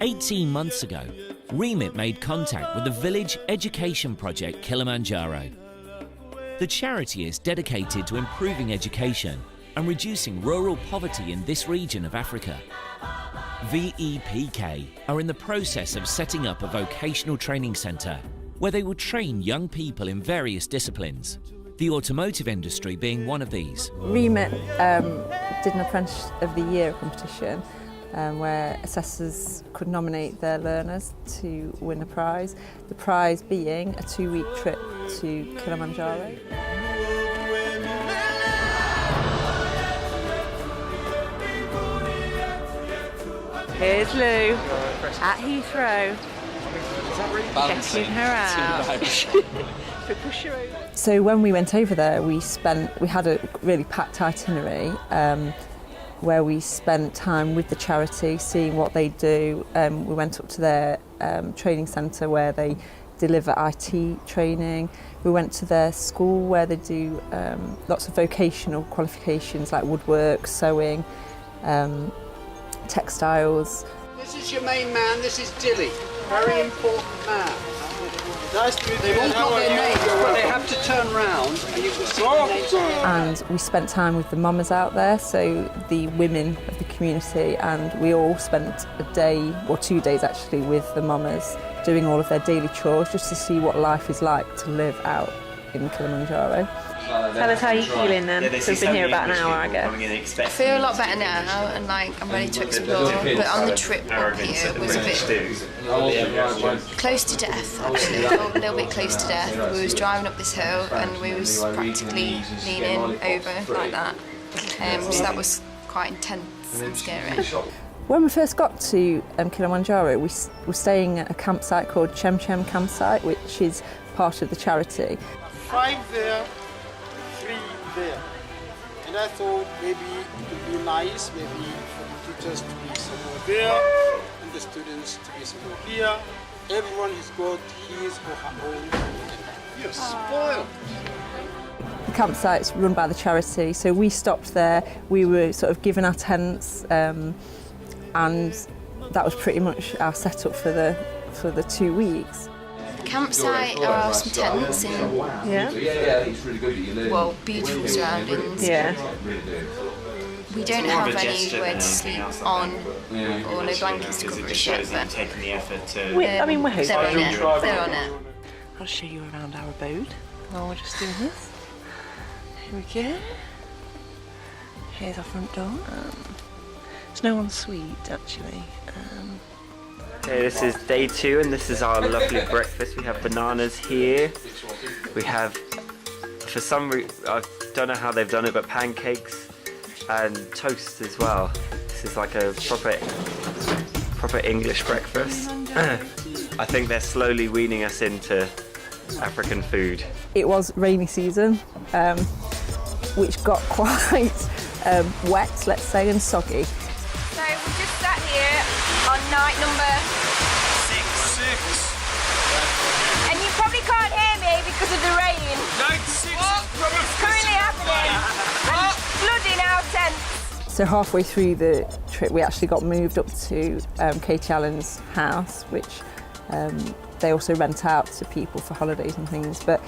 18 months ago, Remit made contact with the village Education Project Kilimanjaro. The charity is dedicated to improving education and reducing rural poverty in this region of Africa. VEPK are in the process of setting up a vocational training centre where they will train young people in various disciplines, the automotive industry being one of these. Remit did an Apprentice of the Year competition where assessors could nominate their learners to win a prize. The prize being a 2-week trip to Kilimanjaro. Here's Lou at Heathrow, getting her out. So when we went over there, we had a really packed itinerary where we spent time with the charity, seeing what they do. We went up to their training centre where they deliver IT training. We went to their school where they do lots of vocational qualifications like woodwork, sewing, textiles. This is your main man, this is Dilly, very important man. Nice to meet you. They've all got their names, but they have to turn round and you can see their names. And we spent time with the mamas out there, so the women of the community, and we all spent a day, or 2 days actually, with the mamas doing all of their daily chores just to see what life is like to live out in Kilimanjaro. Tell us how you're feeling then. So we've been here about an hour, I guess. I feel a lot better now, and I'm ready to explore. But on the trip up here, it was a bit close to death, actually. A little bit close to death. We was driving up this hill, and we was practically leaning over like that. So that was quite intense and scary. When we first got to Kilimanjaro, we were staying at a campsite called Chem Campsite, which is part of the charity. 5 there, 3 there. And I thought maybe it would be nice maybe for the teachers to be somewhere there and the students to be somewhere here. Everyone has got his or her own. You're spoiled. The campsite's run by the charity, so we stopped there. We were sort of given our tents, and that was pretty much our setup for the 2 weeks. Campsite are some tents in beautiful surroundings. Yeah. We don't have anywhere to sleep on or no blankets to cover a ship, but we're hoping. They're on it. I'll show you around our abode while we're just doing this. Here we go. Here's our front door. It's no ensuite actually. Okay, this is day 2 and this is our lovely breakfast. We have bananas here. We have, for some reason, I don't know how they've done it, but pancakes and toast as well. This is like a proper English breakfast. I think they're slowly weaning us into African food. It was rainy season, which got quite wet, let's say, and soggy. So we just sat here on night number 6. And you probably can't hear me because of the rain. Night 6 It's currently happening. And flooding our tents. So halfway through the trip, we actually got moved up to Katie Allen's house, which they also rent out to people for holidays and things. But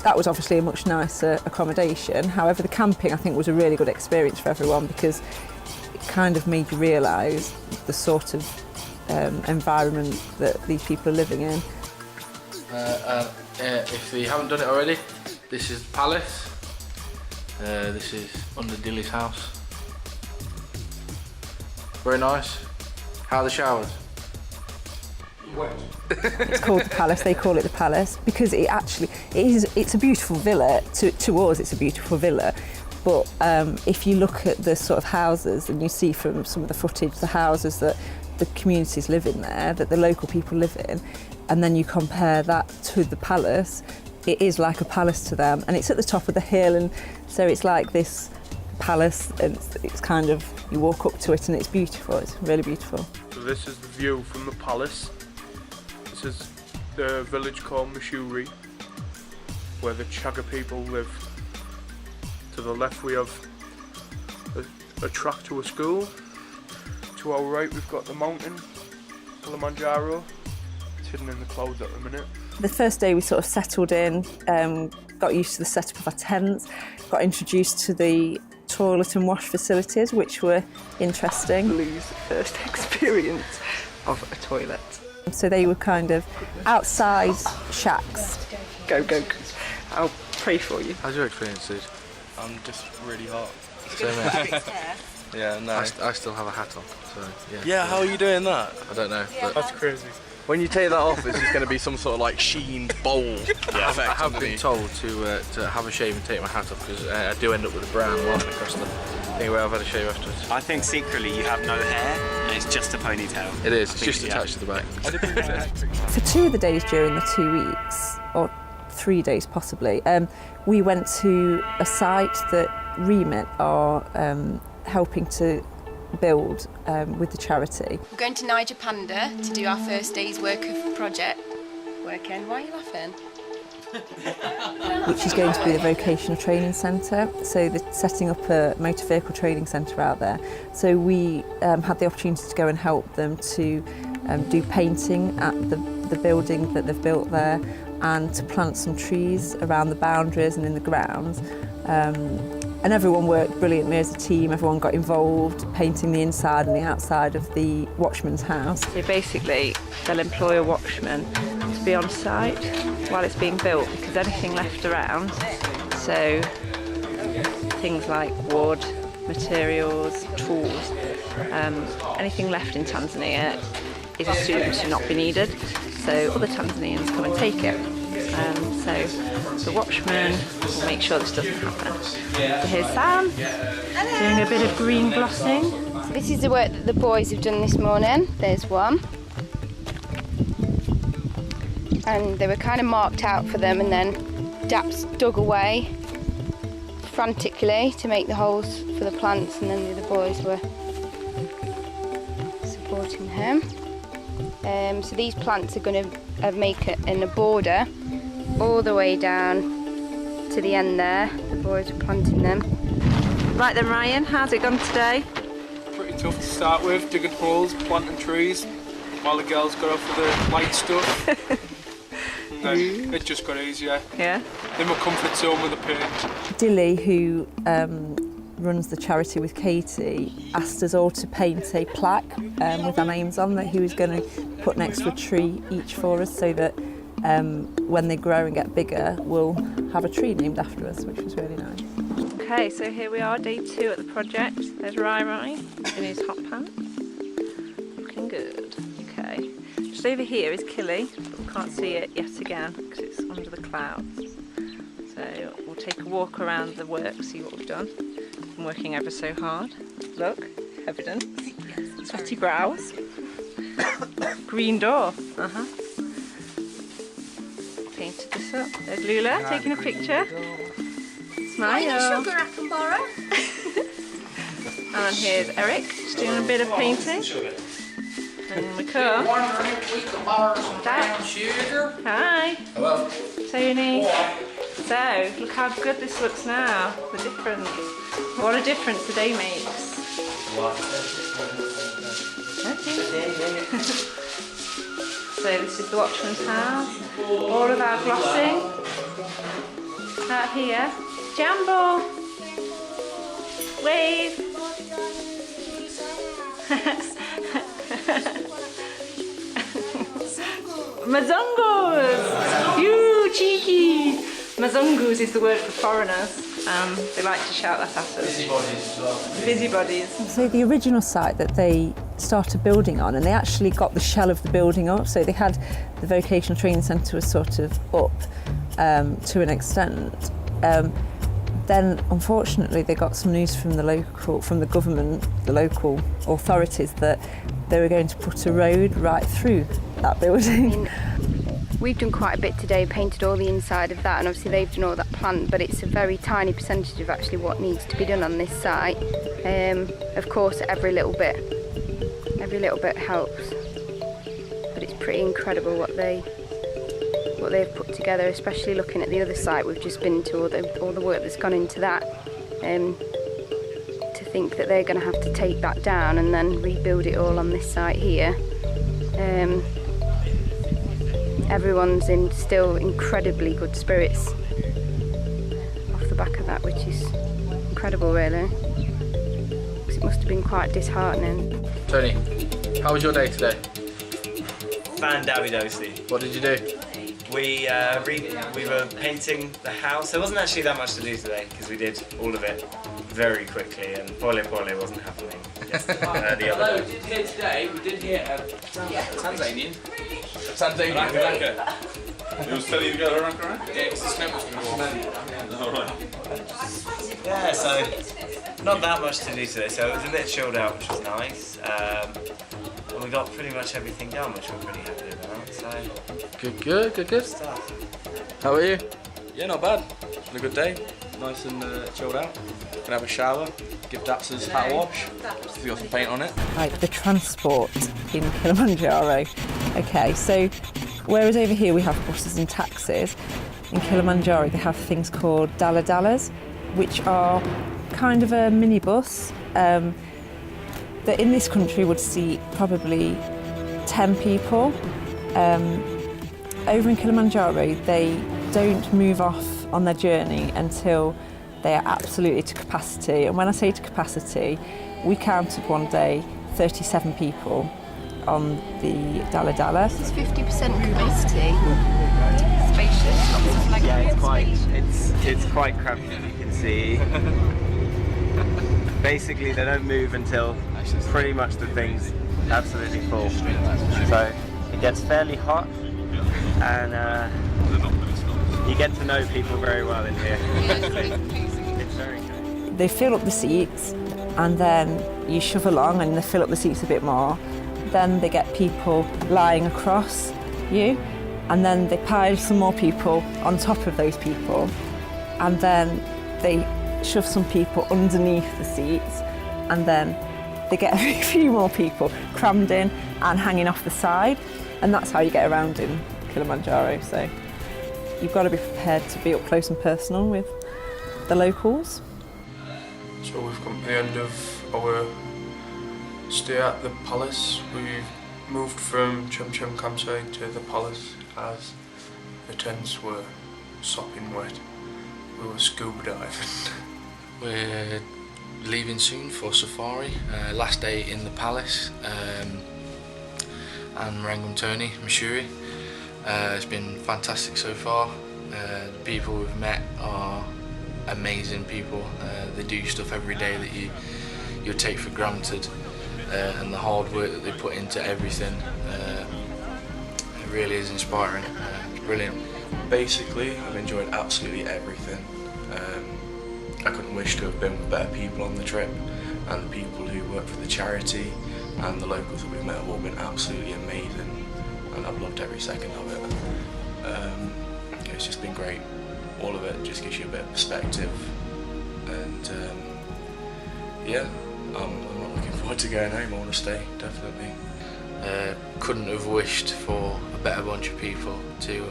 that was obviously a much nicer accommodation. However, the camping, I think, was a really good experience for everyone because it kind of made you realise the sort of environment that these people are living in. If you haven't done it already, this is the palace. This is under Dilly's house. Very nice. How are the showers? It's called the palace. They call it the palace because it's a beautiful villa. To us, it's a beautiful villa. But if you look at the sort of houses and you see from some of the footage the houses that the communities live in there, that the local people live in, and then you compare that to the palace, it is like a palace to them, and it's at the top of the hill, and so it's like this palace, and it's kind of, you walk up to it and it's beautiful. It's really beautiful. So this is the view from the palace. This is the village called Mashuri, where the Chaga people live. To the left we have a track to a school. To our right we've got the mountain, Kilimanjaro. It's hidden in the clouds at the minute. The first day we sort of settled in, got used to the setup of our tents, got introduced to the toilet and wash facilities, which were interesting. Lose first experience of a toilet. So they were kind of outside shacks. Go, go, go. I'll pray for you. How's your experience, dude? I'm just really hot. Yeah, no. I still have a hat on, so yeah. Yeah, how are you doing that? I don't know. But That's crazy. When you take that off, it's just going to be some sort of like sheened bowl effect. I have been underneath. told to have a shave and take my hat off because I do end up with a brown line across the thing where I've had a shave afterwards. I think secretly you have no hair and it's just a ponytail. It is, it's just attached to the back. For 2 of the days during the 2 weeks, or 3 days possibly, we went to a site that Remit are helping to build with the charity. We're going to Niger Panda to do our first day's work of project. Working? Why are you laughing? Which is going to be the vocational training centre. So they're setting up a motor vehicle training centre out there. So we had the opportunity to go and help them to do painting at the building that they've built there, and to plant some trees around the boundaries and in the grounds. And everyone worked brilliantly as a team. Everyone got involved, painting the inside and the outside of the watchman's house. So basically, they'll employ a watchman to be on site while it's being built, because anything left around, so things like wood, materials, tools, anything left in Tanzania is assumed to not be needed, so other Tanzanians come and take it. So the watchman will make sure this doesn't happen. So here's Sam doing a bit of green glossing. This is the work that the boys have done this morning. There's one. And they were kind of marked out for them, and then Daps dug away frantically to make the holes for the plants, and then the other boys were supporting him. So these plants are going to make it in a border all the way down to the end there. The boys are planting them. Right then, Ryan, how's it gone today? Pretty tough to start with, digging holes, planting trees, while the girls got off with the light stuff. And then it just got easier. Yeah. In my comfort zone with the paint. Dilly, who runs the charity with Katie, asked us all to paint a plaque with our names on that he was going to put next to a tree each for us, so that when they grow and get bigger, we'll have a tree named after us, which was really nice. Okay, so here we are, day 2 at the project. There's Rai in his hot pants. Looking good. Okay. Just over here is Killy, but we can't see it yet again because it's under the clouds. So we'll take a walk around the work, see what we've done. I'm working ever so hard. Look, evidence. Sweaty brows. Green door. Painted this up. There's Lula taking a picture. Smile. Any sugar I can borrow? And then here's Eric, just doing a bit of painting. And we come. Hi. Hello. Tony. So, look how good this looks now. The difference. What a difference the day makes. Okay. So this is the watchman's house. All of our glossing. Out here. Jambo. Wave. Mazongos! You cheeky! Mazongos is the word for foreigners. They like to shout that at us. Busybodies as well. Busybodies. So the original site that they started building on, and they actually got the shell of the building up, so they had the vocational training centre was sort of up to an extent. Then unfortunately they got some news from the government, the local authorities, that they were going to put a road right through that building. We've done quite a bit today, painted all the inside of that, and obviously they've done all that plant, but it's a very tiny percentage of actually what needs to be done on this site. Of course, every little bit helps, but it's pretty incredible what they've put together, especially looking at the other site. We've just been to all the work that's gone into that. To think that they're going to have to take that down and then rebuild it all on this site here. Everyone's in still incredibly good spirits off the back of that, which is incredible really, because it must have been quite disheartening. Tony, how was your day today? Fan-dabby-dosey. What did you do? We were painting the house. There wasn't actually that much to do today because we did all of it very quickly, and pole wasn't happening yesterday, the other day. We did hear today, we did hear a Tanzanian. Tanzania. He was telling you to go to Iraq, right? Yeah, because the snow was going to go Alright. Yeah, so not that much to do today, so it was a bit chilled out, which was nice. And we got pretty much everything done, which we're pretty happy about. So Good stuff. How are you? Yeah, not bad. It's been a good day. Nice and chilled out. Gonna have a shower, give Daps's hat a wash. He's got some paint on it. Like the transport in Kilimanjaro. Okay, so whereas over here we have buses and taxis, in Kilimanjaro they have things called dala-dalas, which are kind of a minibus that in this country would seat probably 10 people. Over in Kilimanjaro they don't move off on their journey until they are absolutely to capacity. And when I say to capacity, we counted one day 37 people on the dala-dala. It's 50% capacity. Spacious, lots of leg Yeah, it's quite cramped, as you can see. Basically, they don't move until pretty much the thing's absolutely full. So it gets fairly hot, and you get to know people very well in here. It's very good. They fill up the seats, and then you shove along and they fill up the seats a bit more. Then they get people lying across you, and then they pile some more people on top of those people, and then they shove some people underneath the seats, and then they get a few more people crammed in and hanging off the side, and that's how you get around in Kilimanjaro. So you've got to be prepared to be up close and personal with the locals. So we've come to the end of our stay at the palace. We've moved from Chum campsite to the palace as the tents were sopping wet. We were scuba diving. We're leaving soon for safari. Last day in the palace. And Marangum Tony, Mashuri. It's been fantastic so far. The people we've met are amazing people. They do stuff every day that you take for granted, and the hard work that they put into everything, it really is inspiring. Brilliant. Basically, I've enjoyed absolutely everything. I couldn't wish to have been with better people on the trip, and the people who work for the charity and the locals that we've met have all been absolutely amazing, and I've loved every second of it. It's just been great. All of it just gives you a bit of perspective, and yeah, I'm not looking forward to going home. I want to stay, definitely. Couldn't have wished for a better bunch of people to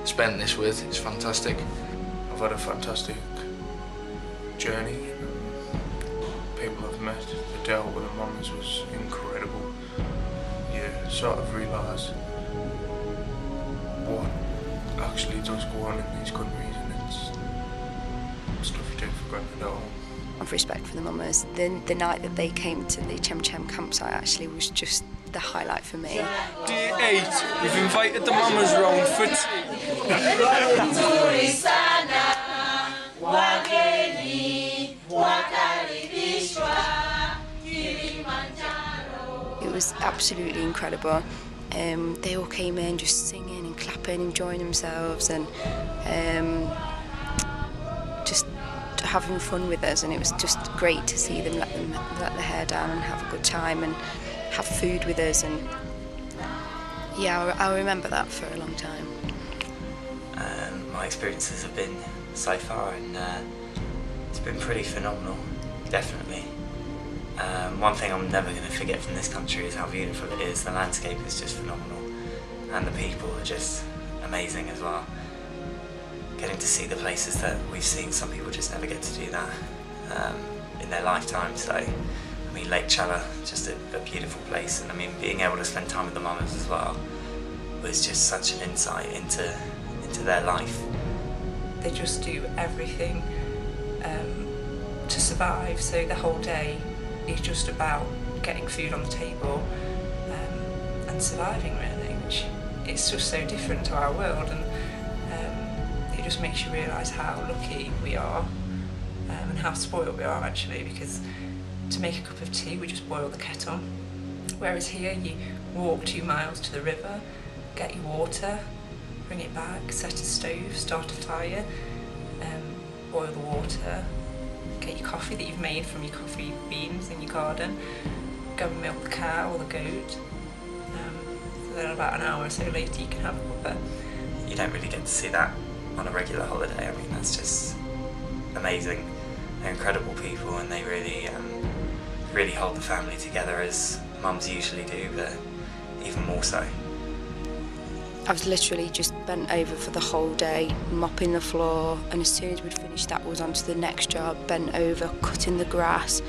spend this with. It's fantastic. I've had a fantastic journey. People I've met, the day out with the mums was incredible. You sort of realise what actually does go on in these countries, and it's stuff you take for granted at home. Of respect for the mamas, the night that they came to the Chem campsite actually was just the highlight for me. Day 8, we've invited the mamas round for It was absolutely incredible. They all came in just singing and clapping, enjoying themselves, and just having fun with us, and it was just great to see them let their hair down and have a good time and have food with us, and yeah, I'll remember that for a long time. My experiences have been so far, and it's been pretty phenomenal, definitely. One thing I'm never going to forget from this country is how beautiful it is. The landscape is just phenomenal, and the people are just amazing as well. Getting to see the places that we've seen, some people just never get to do that. in their lifetime. So, I mean, Lake Challa, just a beautiful place, and I mean, being able to spend time with the mamas as well was just such an insight into their life. They just do everything to survive, so the whole day is just about getting food on the table and surviving, really, which is just so different to our world, and it just makes you realise how lucky we are and how spoiled we are, actually, because to make a cup of tea we just boil the kettle, whereas here you walk 2 miles to the river, get your water, bring it back, set a stove, start a fire, boil the water, get your coffee that you've made from your coffee beans in your garden, go and milk the cow or the goat, so then about an hour or so later you can have a cuppa. You don't really get to see that on a regular holiday. I mean, that's just amazing. They're incredible people, and they really hold the family together, as mums usually do, but even more so. I was literally just bent over for the whole day, mopping the floor, and as soon as we'd finished that, was on to the next job, bent over, cutting the grass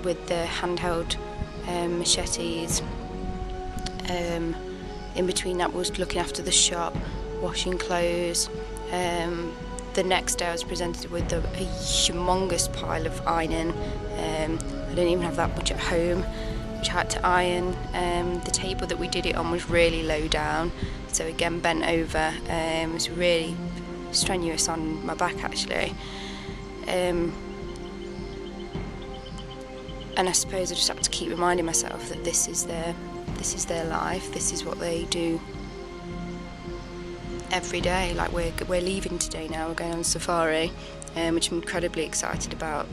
with the handheld machetes. In between that was looking after the shop, washing clothes. The next day I was presented with a humongous pile of ironing. I didn't even have that much at home, which I had to iron. The table that we did it on was really low down, so again bent over. It was really strenuous on my back, actually. And I suppose I just had to keep reminding myself that this is their life, this is what they do every day. Like we're leaving today now, we're going on safari, which I'm incredibly excited about.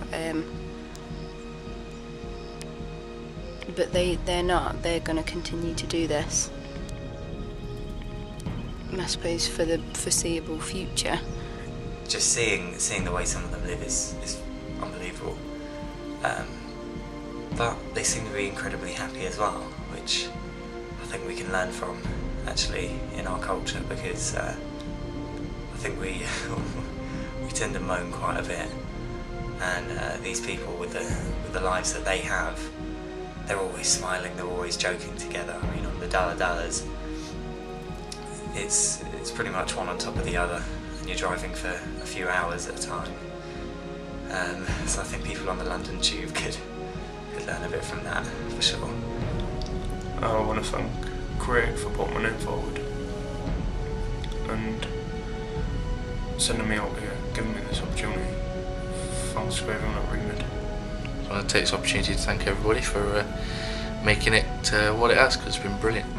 But they're not. They're going to continue to do this, I suppose, for the foreseeable future. Just seeing the way some of them live is unbelievable. But they seem to be incredibly happy as well, which I think we can learn from, actually, in our culture, because I think we tend to moan quite a bit, and these people with the lives that they have, they're always smiling, they're always joking together. I mean, on the Dallas, it's pretty much one on top of the other, and you're driving for a few hours at a time. So I think people on the London Tube could learn a bit from that, for sure. I want to thank Craig for putting my name forward and sending me out here, giving me this opportunity. Thanks to everyone at Remit. I want to take this opportunity to thank everybody for making it what it has, because it's been brilliant.